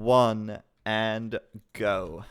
1, and go.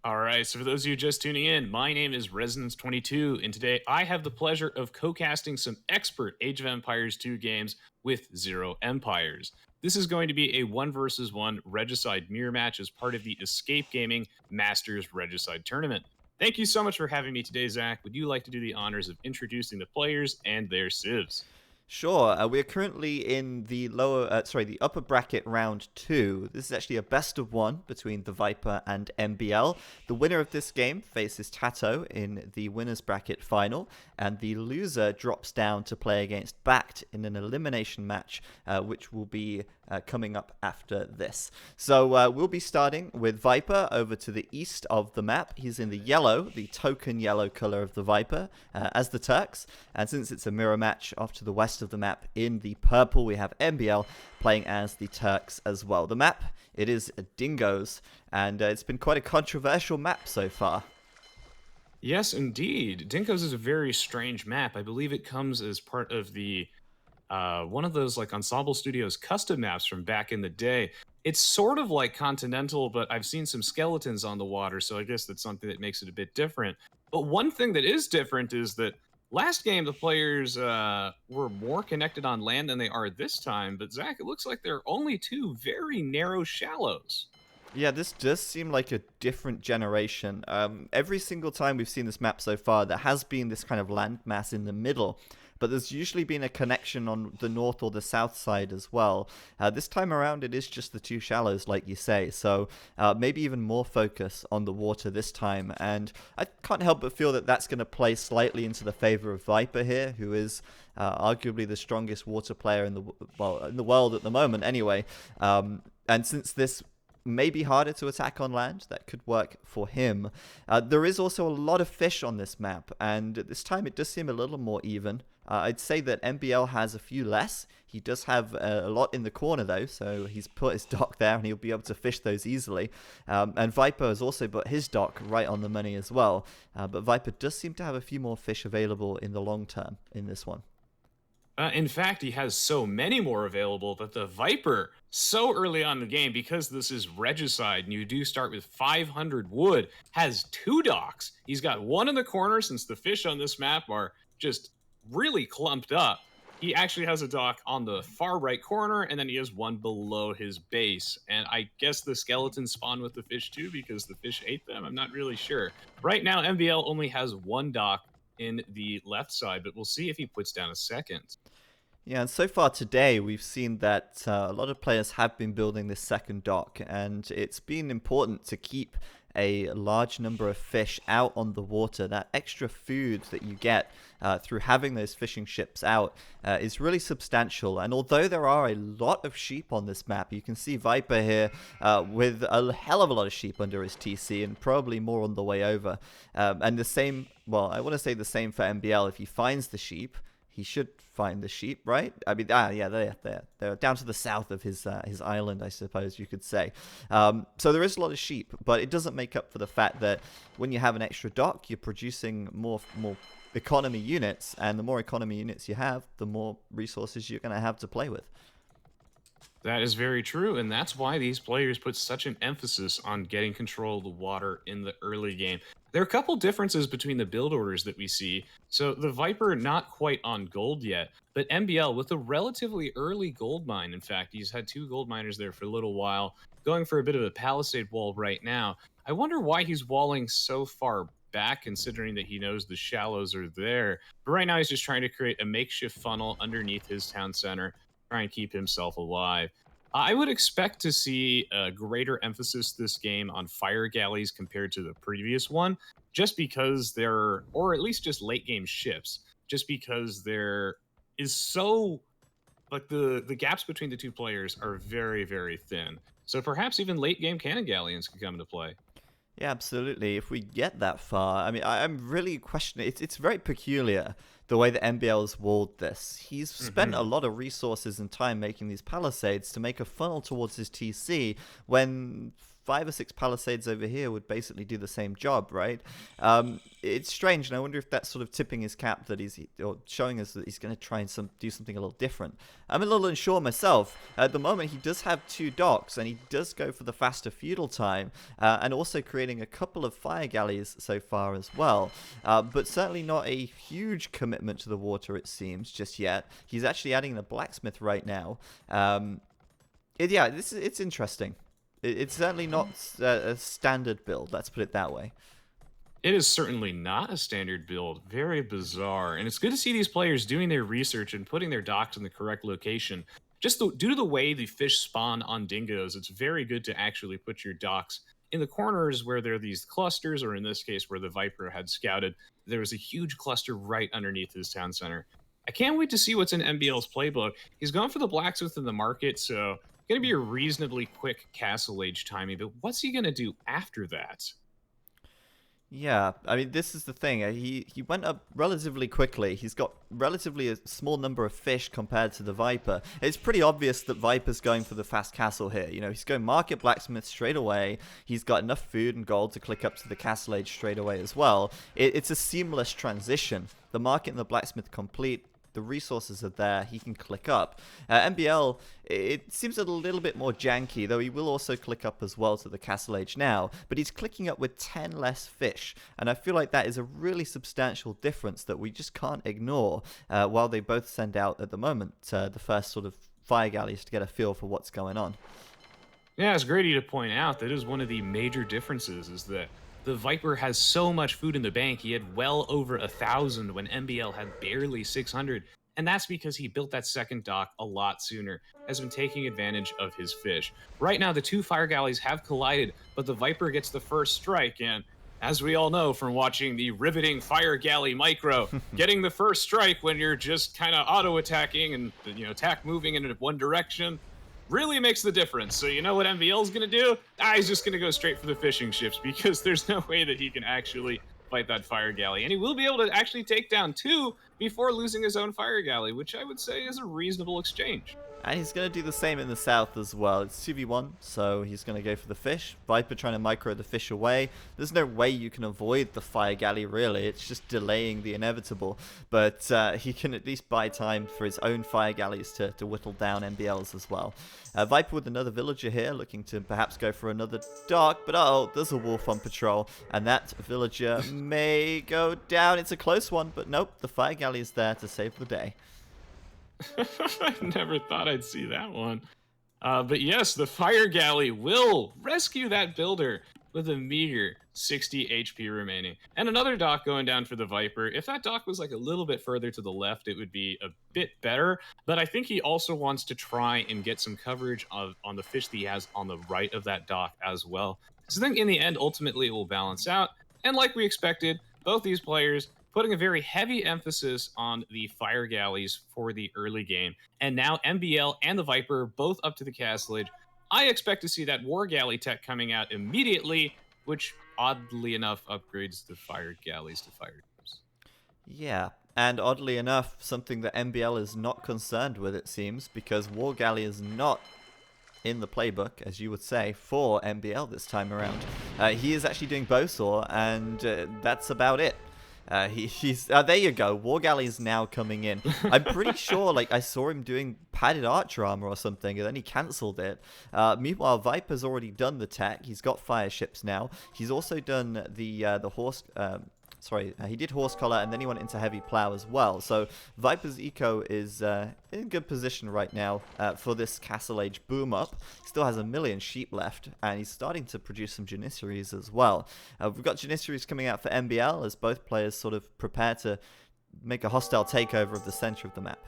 All right, so for those of you just tuning in, my name is Resonance22, and today I have the pleasure of co-casting some expert Age of Empires 2 games with Zero Empires. This is going to be a 1 versus 1 Regicide mirror match as part of the Escape Gaming Masters Regicide Tournament. Thank you so much for having me today, Zach. Would you like to do the honors of introducing the players and their civs? Sure. We're currently in the upper bracket round 2. This is actually a best of 1 between TheViper and MbL. The winner of this game faces Tato in the winners bracket final, and the loser drops down to play against Backed in an elimination match, which will be coming up after this. So we'll be starting with Viper over to the east of the map. He's in the yellow, the token yellow color of the Viper, as the Turks. And since it's a mirror match off to the west of the map in the purple, we have MbL playing as the Turks as well. The map, it is Dingos, and it's been quite a controversial map so far. Yes, indeed. Dingos is a very strange map. I believe it comes as part of the one of those like Ensemble Studios custom maps from back in the day. It's sort of like Continental, but I've seen some skeletons on the water, so I guess that's something that makes it a bit different. But one thing that is different is that last game the players were more connected on land than they are this time. But Zach, it looks like there are only two very narrow shallows. Yeah, this does seem like a different generation. Every single time we've seen this map so far, there has been this kind of landmass in the middle, but there's usually been a connection on the north or the south side as well. This time around, it is just the two shallows, like you say, so maybe even more focus on the water this time, and I can't help but feel that that's going to play slightly into the favor of Viper here, who is arguably the strongest water player in the world at the moment anyway. And since this may be harder to attack on land, that could work for him. There is also a lot of fish on this map, and this time it does seem a little more even. I'd say that MbL has a few less. He does have a lot in the corner though, so he's put his dock there and he'll be able to fish those easily. And Viper has also put his dock right on the money as well. But Viper does seem to have a few more fish available in the long term in this one. In fact, he has so many more available that the Viper, so early on in the game, because this is Regicide and you do start with 500 wood, has two docks. He's got one in the corner since the fish on this map are just really clumped up. He actually has a dock on the far right corner, and then he has one below his base. And I guess the skeletons spawn with the fish too because the fish ate them. I'm not really sure. Right now, MbL only has one dock in the left side, but we'll see if he puts down a second. Yeah, and so far today, we've seen that a lot of players have been building this second dock, and it's been important to keep a large number of fish out on the water. That extra food that you get through having those fishing ships out is really substantial. And although there are a lot of sheep on this map, you can see Viper here with a hell of a lot of sheep under his TC and probably more on the way over. And the same, well, I want to say the same for MbL. If he finds the sheep, he should find the sheep, right? I mean, yeah, they're down to the south of his island, I suppose you could say. So there is a lot of sheep, but it doesn't make up for the fact that when you have an extra dock, you're producing more economy units, and the more economy units you have, the more resources you're going to have to play with. That is very true, and that's why these players put such an emphasis on getting control of the water in the early game. There are a couple differences between the build orders that we see. So the Viper not quite on gold yet, but MbL with a relatively early gold mine. In fact, he's had two gold miners there for a little while, going for a bit of a palisade wall right now. I wonder why he's walling so far back, considering that he knows the shallows are there. But right now he's just trying to create a makeshift funnel underneath his town center, try and keep himself alive. I would expect to see a greater emphasis this game on fire galleys compared to the previous one, just because they're, or at least just late game ships, just because there is so, like the gaps between the two players are very, very thin. So perhaps even late game cannon galleons could come into play. Yeah, absolutely. If we get that far, I mean, I'm really questioning. It's very peculiar the way that MbL has walled this. He's spent a lot of resources and time making these palisades to make a funnel towards his TC when 5 or 6 palisades over here would basically do the same job, right? It's strange, and I wonder if that's sort of tipping his cap that or showing us that he's going to try and do something a little different. I'm a little unsure myself. At the moment, he does have 2 docks, and he does go for the faster feudal time, and also creating a couple of fire galleys so far as well. But certainly not a huge commitment to the water, it seems, just yet. He's actually adding the blacksmith right now. Yeah, it's interesting. It's certainly not a standard build, let's put it that way. It is certainly not a standard build. Very bizarre. And it's good to see these players doing their research and putting their docks in the correct location. Just due to the way the fish spawn on Dingos, it's very good to actually put your docks in the corners where there are these clusters, or in this case, where the Viper had scouted. There was a huge cluster right underneath his town center. I can't wait to see what's in MbL's playbook. He's going for the blacksmith in the market, so going to be a reasonably quick castle age timing, but what's he going to do after that? Yeah, I mean, this is the thing. He went up relatively quickly. He's got relatively a small number of fish compared to the Viper. It's pretty obvious that Viper's going for the fast castle here. You know, he's going market blacksmith straight away. He's got enough food and gold to click up to the castle age straight away as well. It's a seamless transition. The market and the blacksmith complete. The resources are there, he can click up. MbL, it seems a little bit more janky, though he will also click up as well to the castle age now, but he's clicking up with 10 less fish, and I feel like that is a really substantial difference that we just can't ignore, while they both send out, at the moment, the first sort of fire galleys to get a feel for what's going on. Yeah, it's great of you to point out that is one of the major differences, is that the Viper has so much food in the bank. He had well over 1,000 when MbL had barely 600. And that's because he built that second dock a lot sooner, has been taking advantage of his fish. Right now, the 2 fire galleys have collided, but the Viper gets the first strike. And as we all know from watching the riveting fire galley micro, getting the first strike when you're just kind of auto-attacking and, attack moving in one direction really makes the difference. So you know what MbL's going to do? He's just going to go straight for the fishing ships, because there's no way that he can actually fight that fire galley. And he will be able to actually take down 2 before losing his own fire galley, which I would say is a reasonable exchange. And he's going to do the same in the south as well. It's 2v1, so he's going to go for the fish. Viper trying to micro the fish away. There's no way you can avoid the fire galley, really. It's just delaying the inevitable. But he can at least buy time for his own fire galleys to whittle down MbL's as well. Viper with another villager here, looking to perhaps go for another dock. But oh, there's a wolf on patrol, and that villager may go down. It's a close one, but nope, the fire galley is there to save the day. I never thought I'd see that one. But yes, the fire galley will rescue that builder with a meager 60 HP remaining. And another dock going down for the Viper. If that dock was like a little bit further to the left, it would be a bit better. But I think he also wants to try and get some coverage on the fish that he has on the right of that dock as well. So I think in the end, ultimately, it will balance out. And like we expected, both these players putting a very heavy emphasis on the fire galleys for the early game. And now MbL and the Viper both up to the castle age. I expect to see that war galley tech coming out immediately, which oddly enough upgrades the fire galleys to fire ships. Yeah, and oddly enough, something that MbL is not concerned with, it seems, because war galley is not in the playbook, as you would say, for MbL this time around. He is actually doing bowsaw, and that's about it. He's there you go. War Galley is now coming in. I'm pretty sure, like, I saw him doing padded archer armor or something, and then he cancelled it. Meanwhile, Viper's already done the tech. He's got fire ships now. He's also done the horse. He did horse collar, and then he went into heavy plow as well. So Viper's eco is in good position right now for this castle age boom up. He still has 1 million sheep left, and he's starting to produce some janissaries as well. We've got janissaries coming out for MbL as both players sort of prepare to make a hostile takeover of the center of the map.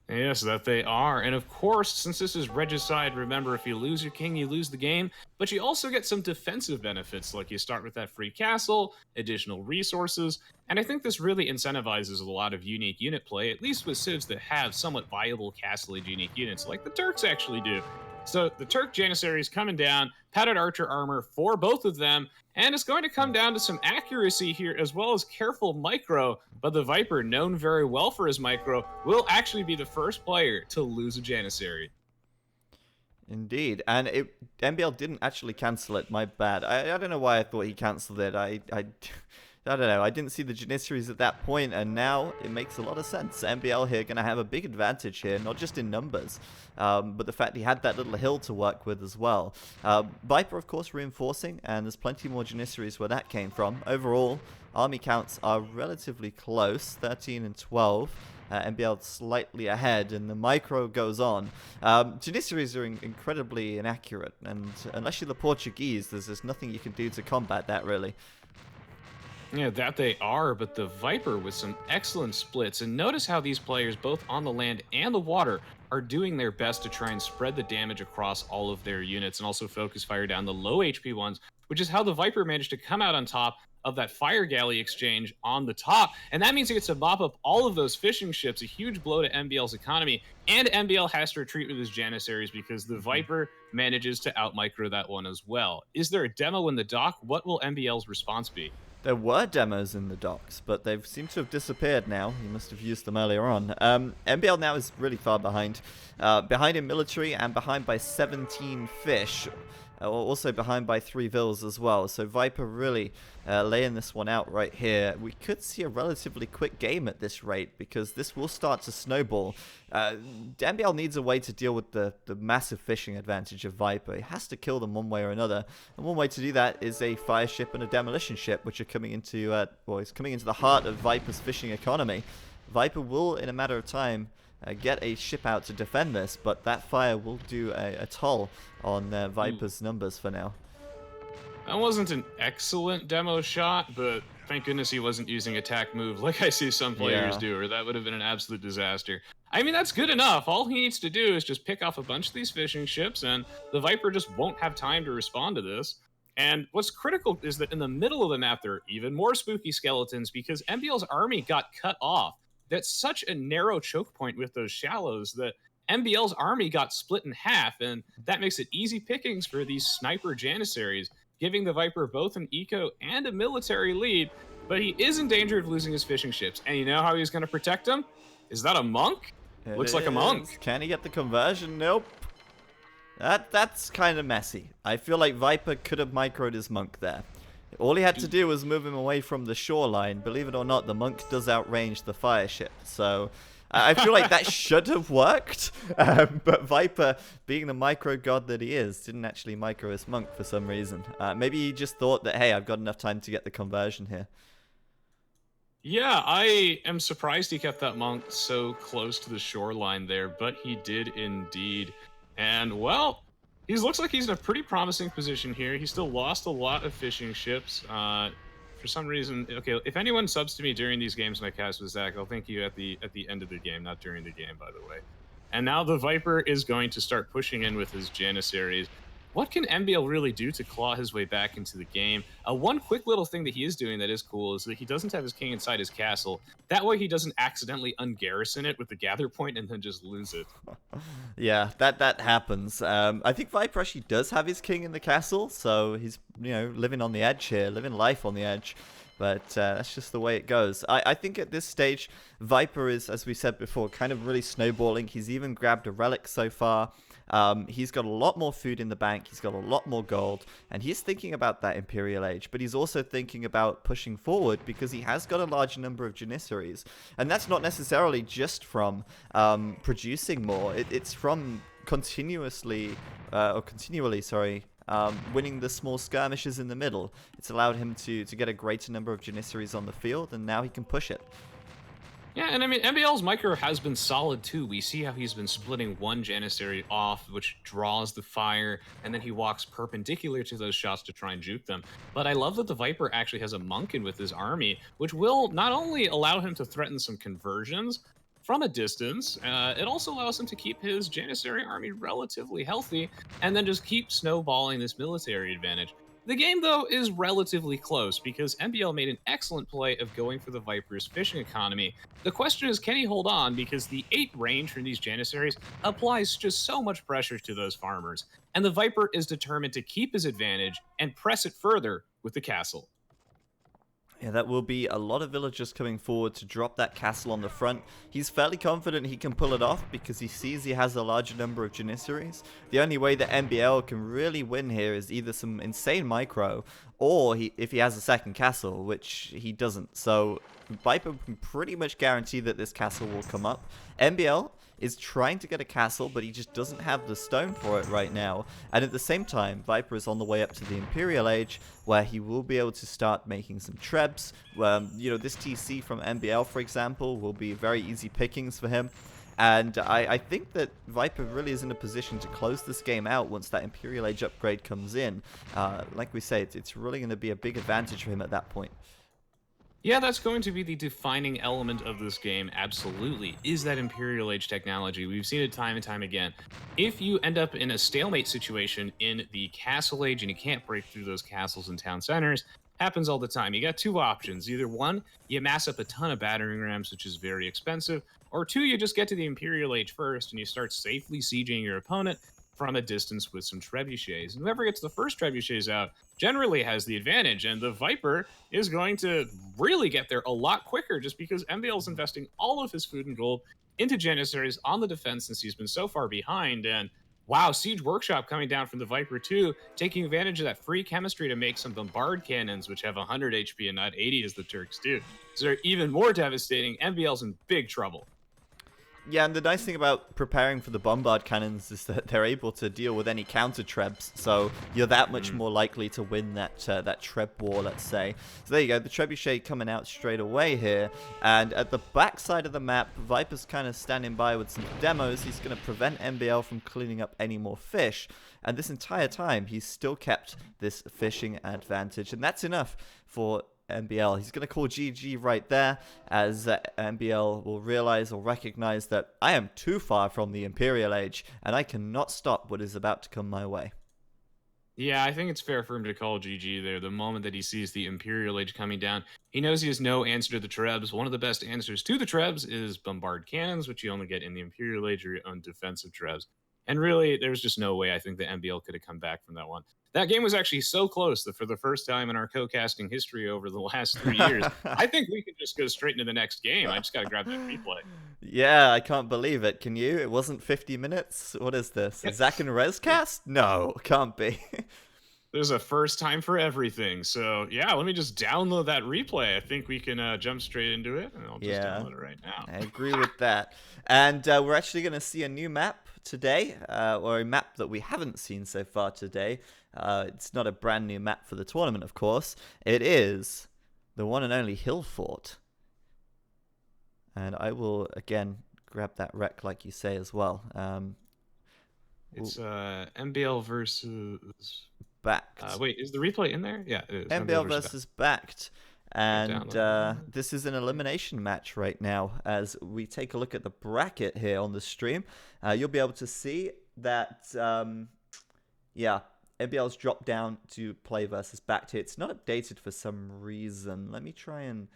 Yes, that they are. And of course, since this is Regicide, remember, if you lose your king, you lose the game. But you also get some defensive benefits, like you start with that free castle, additional resources. And I think this really incentivizes a lot of unique unit play, at least with civs that have somewhat viable castle age unique units, like the Turks actually do. So the Turk Janissary is coming down, padded archer armor for both of them, and it's going to come down to some accuracy here as well as careful micro. But the Viper, known very well for his micro, will actually be the first player to lose a Janissary. Indeed, and MbL didn't actually cancel it. My bad. I don't know why I thought he cancelled it. I don't know. I didn't see the Janissaries at that point, and now it makes a lot of sense. MbL here going to have a big advantage here, not just in numbers, but the fact he had that little hill to work with as well. Viper, of course, reinforcing, and there's plenty more Janissaries where that came from. Overall, army counts are relatively close, 13 and 12. MbL slightly ahead, and the micro goes on. Janissaries are incredibly inaccurate, and unless you're the Portuguese, there's just nothing you can do to combat that, really. Yeah, that they are, but the Viper with some excellent splits. And notice how these players, both on the land and the water, are doing their best to try and spread the damage across all of their units and also focus fire down the low HP ones, which is how the Viper managed to come out on top of that fire galley exchange on the top. And that means he gets to mop up all of those fishing ships, a huge blow to MbL's economy. And MbL has to retreat with his Janissaries because the Viper manages to out-micro that one as well. Is there a demo in the dock? What will MbL's response be? There were demos in the docks, but they've seemed to have disappeared now. You must have used them earlier on. MbL now is really far behind. Behind in military and behind by 17 fish. Also behind by 3 vills as well. So Viper really laying this one out right here. We could see a relatively quick game at this rate because this will start to snowball. MbL needs a way to deal with the massive fishing advantage of Viper. He has to kill them one way or another. And one way to do that is a fire ship and a demolition ship, which are coming into, is coming into the heart of Viper's fishing economy. Viper will, in a matter of time, get a ship out to defend this, but that fire will do a toll on Viper's numbers for now. That wasn't an excellent demo shot, but thank goodness he wasn't using attack move like I see some players do, or that would have been an absolute disaster. I mean, that's good enough. All he needs to do is just pick off a bunch of these fishing ships, and the Viper just won't have time to respond to this. And what's critical is that in the middle of the map, there are even more spooky skeletons because MbL's army got cut off. That's such a narrow choke point with those shallows that MbL's army got split in half, and that makes it easy pickings for these sniper Janissaries, giving the Viper both an eco and a military lead, but he is in danger of losing his fishing ships. And you know how he's going to protect them? Is that a monk? Looks like a monk. Can he get the conversion? Nope. That's kind of messy. I feel like Viper could have microed his monk there. All he had to do was move him away from the shoreline. Believe it or not, the monk does outrange the fire ship. So I feel like that should have worked. But Viper, being the micro god that he is, didn't actually micro his monk for some reason. Maybe he just thought that, hey, I've got enough time to get the conversion here. Yeah, I am surprised he kept that monk so close to the shoreline there, but he did indeed. And, well, he looks like he's in a pretty promising position here. He still lost a lot of fishing ships. For some reason, okay, if anyone subs to me during these games when I cast with Zach, I'll thank you at the end of the game, not during the game, by the way. And now the Viper is going to start pushing in with his Janissaries. What can MbL really do to claw his way back into the game? One quick little thing that he is doing that is cool is that he doesn't have his king inside his castle. That way he doesn't accidentally ungarrison it with the gather point and then just lose it. Yeah, that happens. I think Viper actually does have his king in the castle, so he's, living on the edge here, living life on the edge. But that's just the way it goes. I think at this stage, Viper is, as we said before, kind of really snowballing. He's even grabbed a relic so far. He's got a lot more food in the bank. He's got a lot more gold. And he's thinking about that Imperial Age. But he's also thinking about pushing forward because he has got a large number of Janissaries. And that's not necessarily just from producing more. It's from continually, winning the small skirmishes in the middle. It's allowed him to get a greater number of Janissaries on the field, and now he can push it. Yeah, and I mean, MbL's micro has been solid too. We see how he's been splitting one Janissary off, which draws the fire, and then he walks perpendicular to those shots to try and juke them. But I love that the Viper actually has a monk in with his army, which will not only allow him to threaten some conversions from a distance, it also allows him to keep his Janissary army relatively healthy, and then just keep snowballing this military advantage. The game, though, is relatively close because MbL made an excellent play of going for the Viper's fishing economy. The question is, can he hold on? Because the 8 range from these Janissaries applies just so much pressure to those farmers. And the Viper is determined to keep his advantage and press it further with the castle. Yeah, that will be a lot of villagers coming forward to drop that castle on the front. He's fairly confident he can pull it off because he sees he has a larger number of Janissaries. The only way that MbL can really win here is either some insane micro, or if he has a second castle, which he doesn't. So Viper can pretty much guarantee that this castle will come up. MbL is trying to get a castle, but he just doesn't have the stone for it right now. And at the same time, Viper is on the way up to the Imperial Age, where he will be able to start making some trebs. This TC from MbL, for example, will be very easy pickings for him. And I think that Viper really is in a position to close this game out once that Imperial Age upgrade comes in. Like we say, it's really going to be a big advantage for him at that point. Yeah, that's going to be the defining element of this game, absolutely, is that Imperial Age technology. We've seen it time and time again. If you end up in a stalemate situation in the Castle Age and you can't break through those castles and town centers, happens all the time. You got two options. Either one, you mass up a ton of battering rams, which is very expensive, or two, you just get to the Imperial Age first and you start safely sieging your opponent from a distance with some trebuchets. And whoever gets the first trebuchets out generally has the advantage, and the Viper is going to really get there a lot quicker just because MbL is investing all of his food and gold into Janissaries on the defense since he's been so far behind. And wow, Siege Workshop coming down from the Viper too, taking advantage of that free chemistry to make some bombard cannons, which have 100 HP and not 80 as the Turks do. So they're even more devastating. MbL's in big trouble. Yeah, and the nice thing about preparing for the bombard cannons is that they're able to deal with any counter trebs, so you're that much more likely to win that treb war, let's say. So there you go, the trebuchet coming out straight away here, and at the back side of the map, Viper's kind of standing by with some demos. He's going to prevent MbL from cleaning up any more fish, and this entire time he's still kept this fishing advantage, and that's enough for MbL. He's going to call GG right there, as MbL will realize or recognize that I am too far from the Imperial Age, and I cannot stop what is about to come my way. Yeah, I think it's fair for him to call GG there. The moment that he sees the Imperial Age coming down, he knows he has no answer to the Trebs. One of the best answers to the Trebs is bombard cannons, which you only get in the Imperial Age or your own defensive Trebs. And really, there's just no way I think that MbL could have come back from that one. That game was actually so close that for the first time in our co-casting history over the last 3 years, I think we could just go straight into the next game. I just got to grab that replay. Yeah, I can't believe it. Can you? It wasn't 50 minutes? What is this? A Zack and Rezcast? No, can't be. There's a first time for everything. So, yeah, let me just download that replay. I think we can jump straight into it, and I'll just download it right now. I agree with that. And we're actually going to see a new map today, or a map that we haven't seen so far today. It's not a brand new map for the tournament, of course. It is the one and only Hill Fort. And I will, again, grab that rec like you say as well. It's MbL versus... Backed. Wait, is the replay in there? Yeah, it is. MbL versus Backed. And this is an elimination match right now. As we take a look at the bracket here on the stream, you'll be able to see that, MbL's dropped down to play versus Backed here. It's not updated for some reason. Let me try and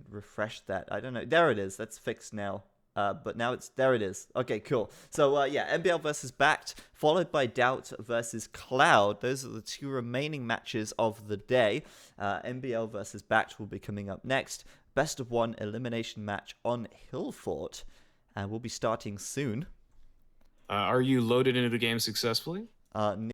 refresh that. I don't know. There it is. That's fixed now. But now there it is. Okay, cool. So, MbL versus Backed, followed by Doubt versus Cloud. Those are the two remaining matches of the day. MbL versus Backed will be coming up next. Best of one elimination match on Hill Fort. And we'll be starting soon. Are you loaded into the game successfully?